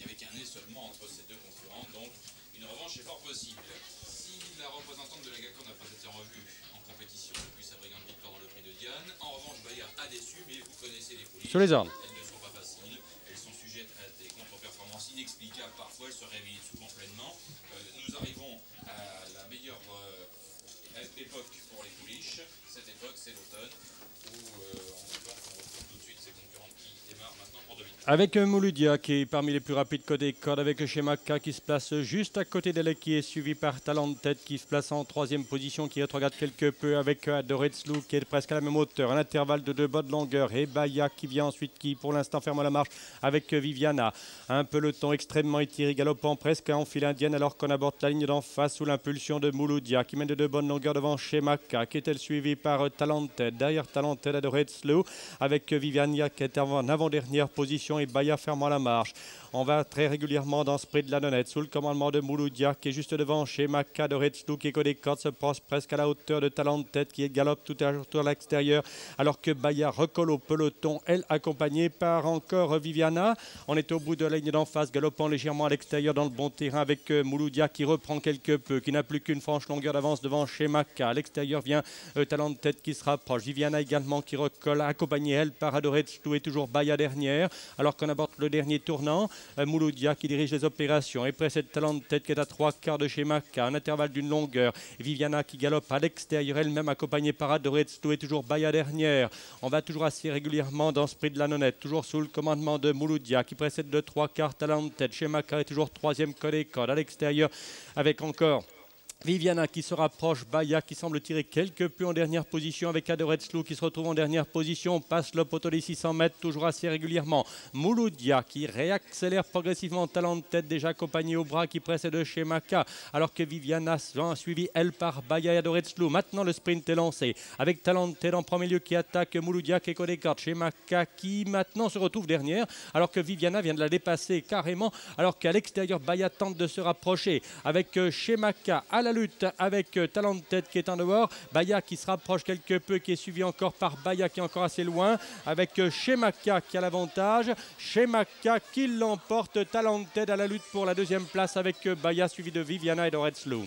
avec un nez seulement entre ces deux concurrents, donc une revanche est fort possible. Si la représentante de la GACOR n'a pas été en revue en compétition depuis sa brillante victoire dans le prix de Diane, en revanche Bayard a déçu, mais vous connaissez les poulies. Sur les armes. Elles ne sont pas faciles, elles sont sujettes à des contre-performances inexplicables parfois, elles se réveillent souvent pleinement. Nous arrivons à la meilleure époque pour les pouliches. Cette époque, c'est l'automne, où on retrouve tout de suite ces concurrentes qui démarrent maintenant pour 2000. Avec Mouloudia qui est parmi les plus rapides côté corde, avec Shemaka qui se place juste à côté d'elle, qui est suivi par Talent de Tête qui se place en troisième position, qui regarde quelque peu avec Adoretslu qui est presque à la même hauteur, un intervalle de 2 bonnes longueurs, et Baya qui vient ensuite, qui pour l'instant ferme la marche avec Viviana. Un peloton extrêmement étiré, galopant presque en file indienne, alors qu'on aborde la ligne d'en face sous l'impulsion de Mouloudia qui mène de 2 bonnes longueurs devant Shemaka, qui est-elle suivie par Talent de Tête. Derrière Talent de Tête, Adoretslu avec Viviana qui est en avant-dernière position, et Baya fermant la marche. On va très régulièrement dans ce prix de la Nonnette sous le commandement de Mouloudia qui est juste devant Shemaka. Adoretslu qui est côté corde se pense presque à la hauteur de Talent de Tête qui galope tout à l'extérieur, alors que Baya recolle au peloton, elle accompagnée par encore Viviana. On est au bout de la ligne d'en face, galopant légèrement à l'extérieur dans le bon terrain avec Mouloudia qui reprend quelque peu, qui n'a plus qu'une franche longueur d'avance devant Shemaka. À l'extérieur vient Talent de Tête qui se rapproche. Viviana également qui recolle, accompagnée elle par Adoretslu et toujours Baya dernière, alors qu'on aborde le dernier tournant. Mouloudia qui dirige les opérations et précède Talent de Tête qui est à 3/4 de Shemaka, un intervalle d'une longueur. Viviana qui galope à l'extérieur, elle-même accompagnée par Adoretslu et toujours Baya dernière. On va toujours assez régulièrement dans ce prix de la Nonnette, toujours sous le commandement de Mouloudia qui précède de 3/4 Talent de Tête. Shemaka est toujours troisième collé corde à l'extérieur avec encore Viviana qui se rapproche, Baya qui semble tirer quelque peu en dernière position avec Adoretslu qui se retrouve en dernière position, passe le poteau des 600 mètres toujours assez régulièrement. Mouloudia qui réaccélère progressivement, Talent de Tête déjà accompagné au bras qui précède Shemaka, alors que Viviana a suivi elle par Baya et Adoretslu. Maintenant le sprint est lancé avec Talent de Tête en premier lieu qui attaque Mouloudia qui est côté corde. Shemaka qui maintenant se retrouve dernière, alors que Viviana vient de la dépasser carrément, alors qu'à l'extérieur Baya tente de se rapprocher avec Shemaka à la lutte avec Talent de Tête qui est en dehors. Baya qui se rapproche quelque peu, qui est suivi encore par Baya qui est encore assez loin, avec Shemaka qui a l'avantage. Shemaka qui l'emporte. Talent de Tête à la lutte pour la deuxième place avec Baya suivi de Viviana et Adoretslu.